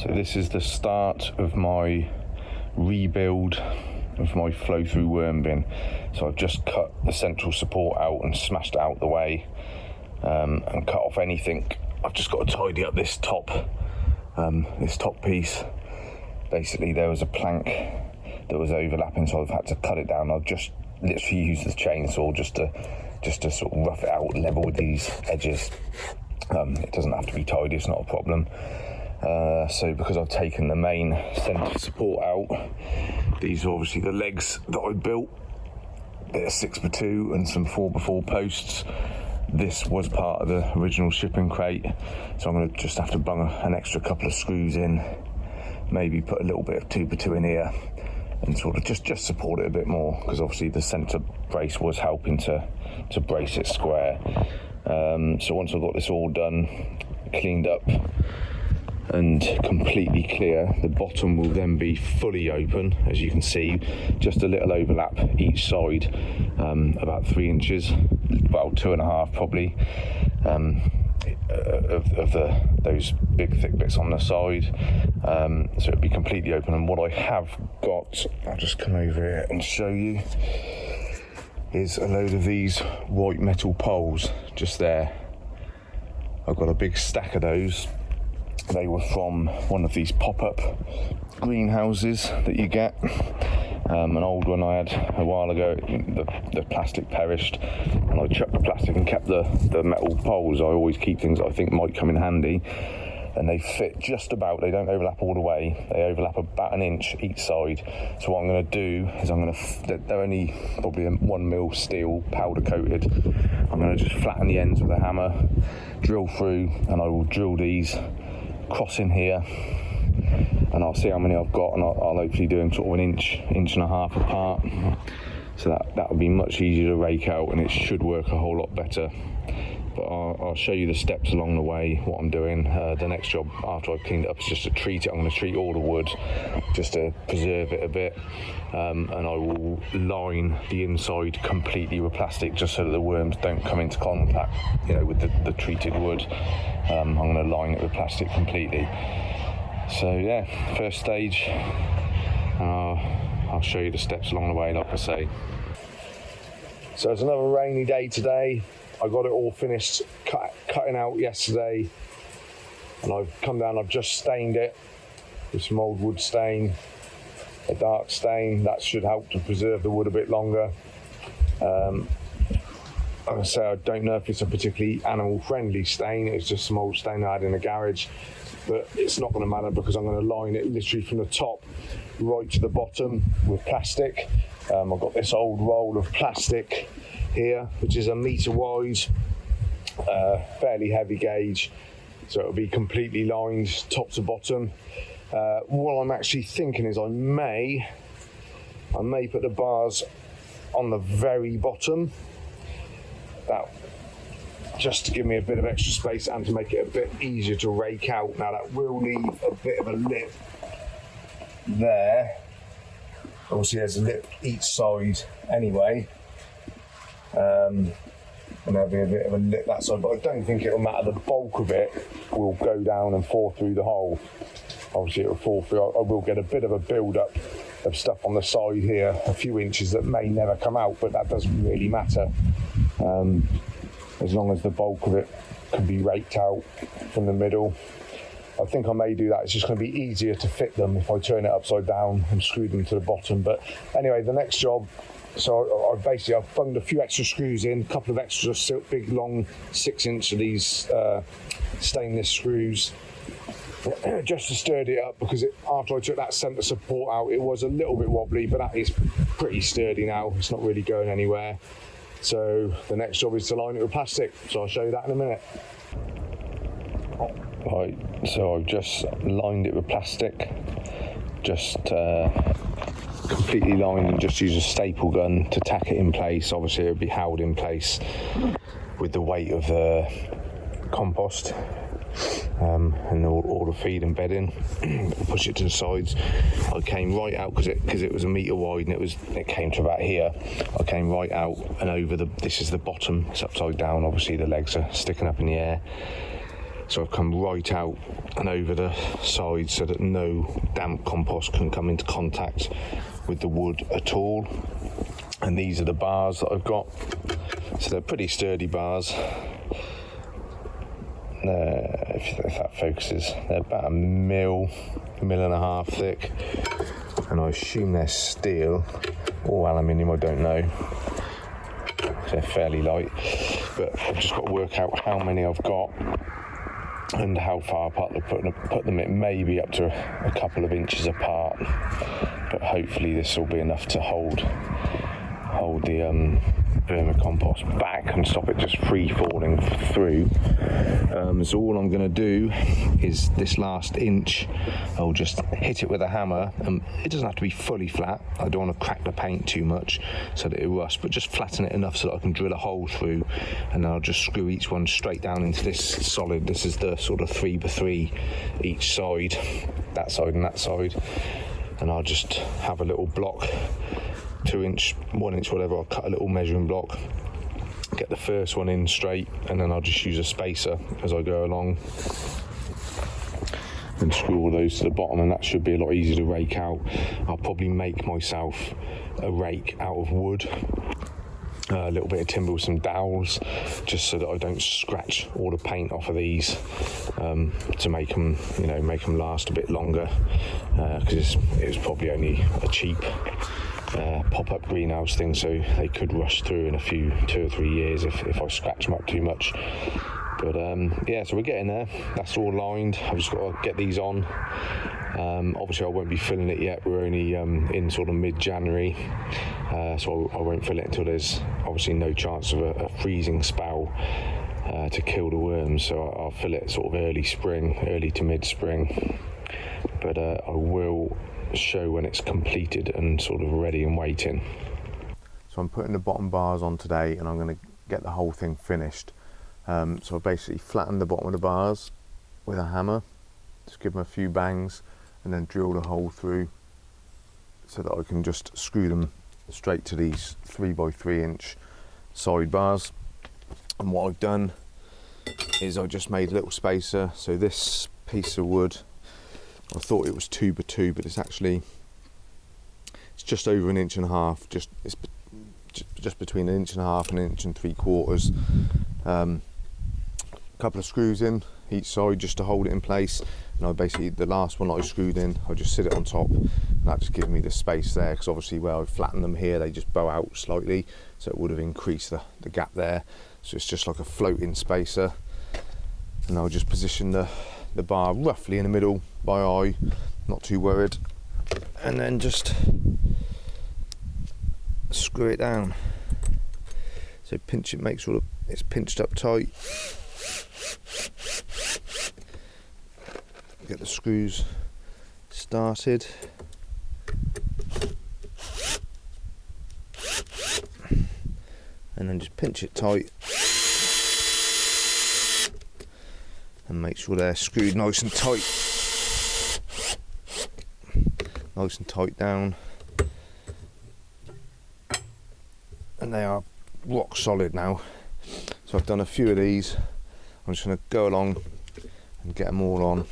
So this is the start of my rebuild of my flow through worm bin. So I've just cut the central support out and smashed it out the way, and cut off anything. I've just got to tidy up this top piece. Basically there was a plank that was overlapping, so I've had to cut it down. I've just literally used the chainsaw just to sort of rough it out, level with these edges. It doesn't have to be tidy, it's not a problem. So because I've taken the main centre support out, these are obviously the legs that I built. They're 6x2 and some 4x4 posts. This was part of the original shipping crate, so I'm going to just have to bung an extra couple of screws in, maybe put a little bit of 2x2 in here and sort of just support it a bit more, because obviously the centre brace was helping to brace it square. So once I've got this all done, cleaned up and completely clear, the bottom will then be fully open, as you can see, just a little overlap each side, about 3 inches, well 2.5 probably, of those big thick bits on the side. So it'll be completely open, and what I have got, I'll just come over here and show you, is a load of these white metal poles just there. I've got a big stack of those. They were from one of these pop-up greenhouses that you get. An old one I had a while ago, the plastic perished, and I chucked the plastic and kept the metal poles. I always keep things that I think might come in handy, and they fit just about, they don't overlap all the way, they overlap about 1 inch each side. So what I'm going to do is they're only probably 1mm steel, powder coated. I'm going to just flatten the ends with a hammer, drill through, and I will drill these cross in here, and I'll see how many I've got, and I'll hopefully do them sort of 1.5 inches apart, so that will be much easier to rake out, and it should work a whole lot better. But I'll show you the steps along the way, what I'm doing. The next job after I've cleaned it up is just to treat it. I'm going to treat all the wood just to preserve it a bit, and I will line the inside completely with plastic, just so that the worms don't come into contact, with the treated wood. I'm going to line it with plastic completely. So yeah, first stage. I'll show you the steps along the way, like I say. So it's another rainy day today. I got it all finished cutting out yesterday, and I've come down, I've just stained it with some old wood stain, a dark stain. That should help to preserve the wood a bit longer. Like I say, I don't know if it's a particularly animal friendly stain, it's just some old stain I had in the garage, but it's not going to matter, because I'm going to line it literally from the top right to the bottom with plastic. I've got this old roll of plastic here, which is 1 metre wide, fairly heavy gauge, so it'll be completely lined top to bottom. What I'm actually thinking is I may put the bars on the very bottom, that just to give me a bit of extra space and to make it a bit easier to rake out. Now that will leave a bit of a lip there. Obviously there's a lip each side anyway, and there'll be a bit of a lip that side, but I don't think it'll matter. The bulk of it will go down and fall through the hole. Obviously it'll fall through. I will get a bit of a build up of stuff on the side here, a few inches that may never come out, but that doesn't really matter, as long as the bulk of it can be raked out from the middle. I think I may do that. It's just going to be easier to fit them if I turn it upside down and screw them to the bottom. But anyway, the next job, so I've bunged a few extra screws in, a couple of extra big long 6 inch of these stainless screws, just to sturdy it up, because after I took that centre support out, it was a little bit wobbly, but that is pretty sturdy now. It's not really going anywhere. So the next job is to line it with plastic. So I'll show you that in a minute. Right, so I've just lined it with plastic, just completely lined, and just use a staple gun to tack it in place. Obviously it'll be held in place with the weight of the compost, and all the feed and bedding. Push it to the sides. I came right out, because it was 1 metre wide, and it came to about here. I came right out and over this is the bottom, it's upside down, obviously the legs are sticking up in the air. So I've come right out and over the side so that no damp compost can come into contact with the wood at all. And these are the bars that I've got. So they're pretty sturdy bars. If that focuses, they're about a mil and a half thick, and I assume they're steel or aluminium, I don't know. They're fairly light, but I've just got to work out how many I've got and how far apart to put them. It may be up to a couple of inches apart, but hopefully this will be enough to hold the vermicompost back and stop it just free falling through. So all I'm going to do is this last inch, I'll just hit it with a hammer, and it doesn't have to be fully flat. I don't want to crack the paint too much so that it rusts, but just flatten it enough so that I can drill a hole through, and then I'll just screw each one straight down into this solid. This is the sort of 3x3 each side, that side and that side, and I'll just have a little block, 2 inch, 1 inch, whatever. I'll cut a little measuring block, get the first one in straight, and then I'll just use a spacer as I go along and screw all those to the bottom, and that should be a lot easier to rake out. I'll probably make myself a rake out of wood, a little bit of timber with some dowels, just so that I don't scratch all the paint off of these, to make them, make them last a bit longer, because it was probably only a cheap pop-up greenhouse thing, so they could rust through in 2 or 3 years if I scratch them up too much. But yeah, so we're getting there. That's all lined. I've just got to get these on. Obviously I won't be filling it yet. We're only in sort of mid-January, so I won't fill it until there's obviously no chance of a freezing spell to kill the worms. So I'll fill it sort of early to mid-spring, but I will show when it's completed and sort of ready and waiting. So I'm putting the bottom bars on today, and I'm going to get the whole thing finished. So I basically flatten the bottom of the bars with a hammer, just give them a few bangs, and then drill the hole through so that I can just screw them straight to these 3x3 inch side bars. And what I've done is I just made a little spacer. So this piece of wood, I thought it was 2x2, but it's just over 1.5 inches. It's just between 1.5 inches and 1.75 inches. A couple of screws in each side just to hold it in place, and I basically, the last one that I screwed in, I just sit it on top, and that just gives me the space there, because obviously where I flatten them here, they just bow out slightly, so it would have increased the gap there. So it's just like a floating spacer, and I'll just position the bar roughly in the middle by eye, not too worried, and then just screw it down. So pinch it, make sure it's pinched up tight. Get the screws started. And then just pinch it tight. And make sure they're screwed nice and tight. Nice and tight down. And they are rock solid now. So I've done a few of these. I'm just going to go along and get them all on.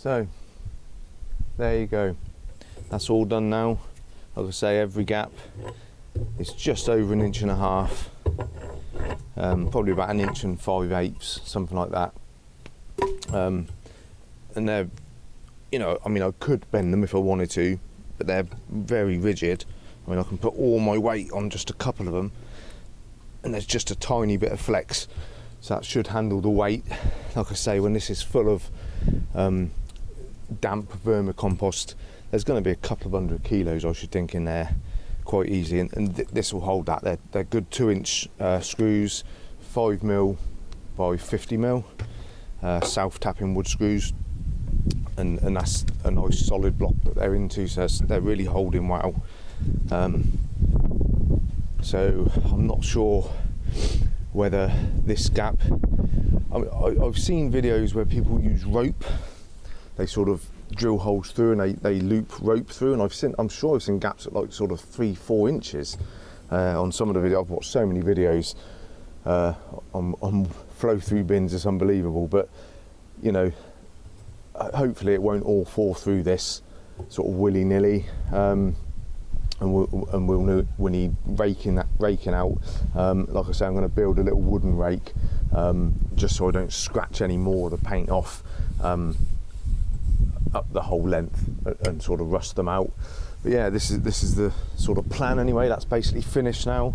So there you go, that's all done now. Like I say, every gap is just over 1.5 inches, probably about 1 5/8 inches, something like that. And they're, you know, I mean, I could bend them if I wanted to, but they're very rigid. I mean, I can put all my weight on just a couple of them, and there's just a tiny bit of flex, so that should handle the weight. Like I say, when this is full of damp vermicompost, there's going to be a couple of 100 kilos, I should think, in there quite easily, and this will hold that. They're good 2-inch screws, 5mm by 50mm, self-tapping wood screws, and that's a nice solid block that they're into, so they're really holding well. So I'm not sure whether this gap, I mean, I've seen videos where people use rope. They sort of drill holes through and they loop rope through, and I'm sure I've seen gaps at like sort of 3-4 inches on some of the videos. I've watched so many videos on flow through bins, it's unbelievable. But you know, hopefully it won't all fall through this sort of willy-nilly, and we'll need raking out. Like I say, I'm going to build a little wooden rake, just so I don't scratch any more of the paint off up the whole length and sort of rust them out. But yeah, this is the sort of plan anyway. That's basically finished now.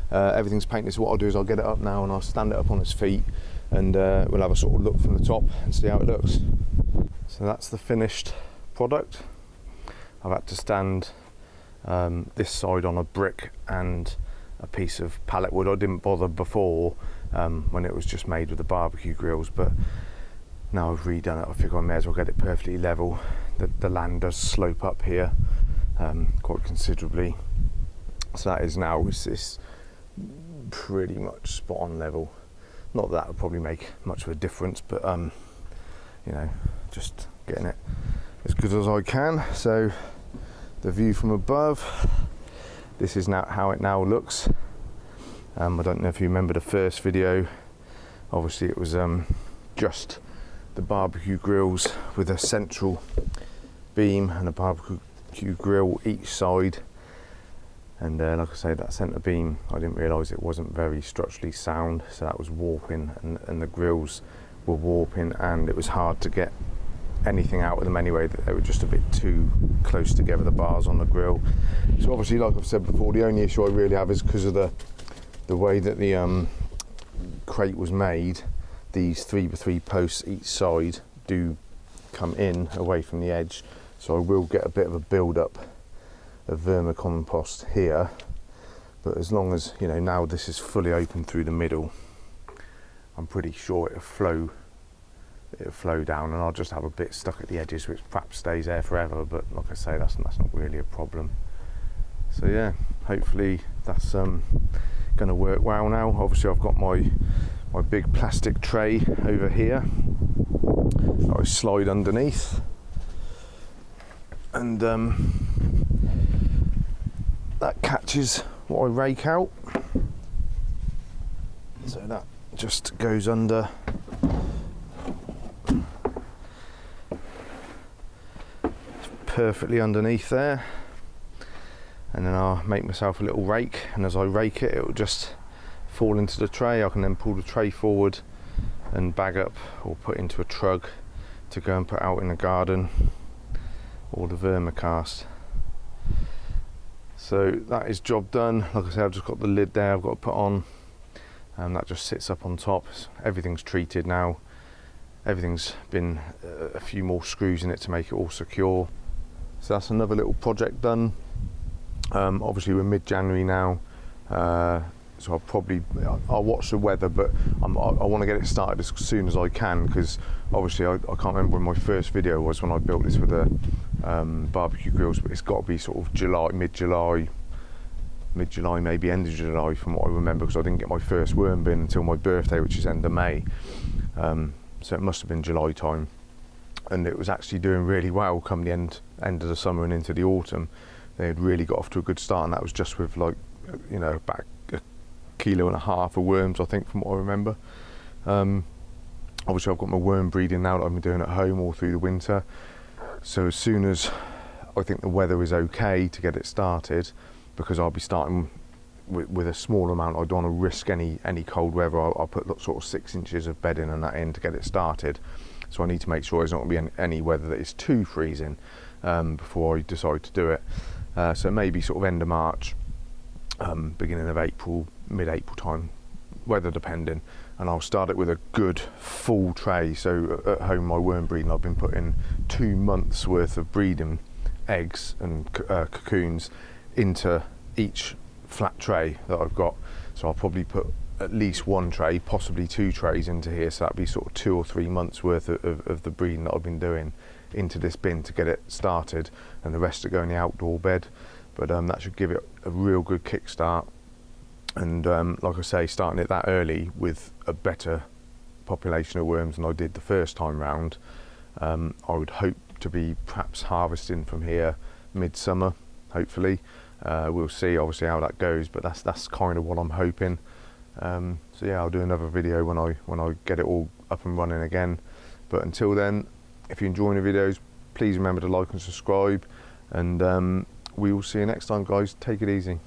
Everything's painted. So what I'll do is I'll get it up now and I'll stand it up on its feet, and we'll have a sort of look from the top and see how it looks. So that's the finished product. I've had to stand this side on a brick and a piece of pallet wood. I didn't bother before when it was just made with the barbecue grills, but now I've redone it, I figure I may as well get it perfectly level. The land does slope up here quite considerably, so that is now it's pretty much spot on level. Not that would probably make much of a difference, but you know, just getting it as good as I can. So the view from above, this is now how it now looks. I don't know if you remember the first video. Obviously it was just the barbecue grills with a central beam and a barbecue grill each side, and like I say, that centre beam, I didn't realise it wasn't very structurally sound, so that was warping, and the grills were warping, and it was hard to get anything out of them anyway. They were just a bit too close together, the bars on the grill. So obviously, like I've said before, the only issue I really have is because of the way that the crate was made. These 3x3 posts each side do come in away from the edge, so I will get a bit of a build up of vermicompost here, but as long as, you know, now this is fully open through the middle, I'm pretty sure it'll flow down, and I'll just have a bit stuck at the edges which perhaps stays there forever, but like I say, that's not really a problem. So yeah, hopefully that's going to work well now. Obviously I've got my big plastic tray over here that I slide underneath, and that catches what I rake out, so that just goes under perfectly underneath there, and then I'll make myself a little rake, and as I rake it, it'll just fall into the tray. I can then pull the tray forward and bag up or put into a trug to go and put out in the garden, or the vermicast. So that is job done. Like I said, I've just got the lid there I've got to put on, and that just sits up on top. Everything's treated now. Everything's been a few more screws in it to make it all secure. So that's another little project done. Obviously we're mid-January now, so I'll watch the weather, but I want to get it started as soon as I can, because obviously I can't remember when my first video was when I built this with the barbecue grills, but it's got to be sort of mid-July, maybe end of July from what I remember, because I didn't get my first worm bin until my birthday, which is end of May. So it must have been July time, and it was actually doing really well come the end of the summer and into the autumn. They had really got off to a good start, and that was just with, like, you know, about 1.5 kilos of worms, I think, from what I remember. Obviously I've got my worm breeding now that I've been doing at home all through the winter, so as soon as I think the weather is okay to get it started, because I'll be starting with a small amount, I don't want to risk any cold weather. I'll put sort of 6 inches of bedding and that in to get it started, so I need to make sure there's not going to be any weather that is too freezing before I decide to do it. So maybe sort of end of March, beginning of April, mid-April time, weather depending, and I'll start it with a good full tray. So at home, my worm breeding, I've been putting 2 months worth of breeding eggs and cocoons into each flat tray that I've got. So I'll probably put at least 1 tray, possibly 2 trays into here, so that'd be sort of 2 or 3 months worth of the breeding that I've been doing into this bin to get it started, and the rest to go in the outdoor bed. But that should give it a real good kickstart. And like I say, starting it that early with a better population of worms than I did the first time round, I would hope to be perhaps harvesting from here midsummer, hopefully. We'll see obviously how that goes, but that's kind of what I'm hoping. So yeah, I'll do another video when I get it all up and running again. But until then, if you're enjoying the videos, please remember to like and subscribe, and we will see you next time, guys. Take it easy.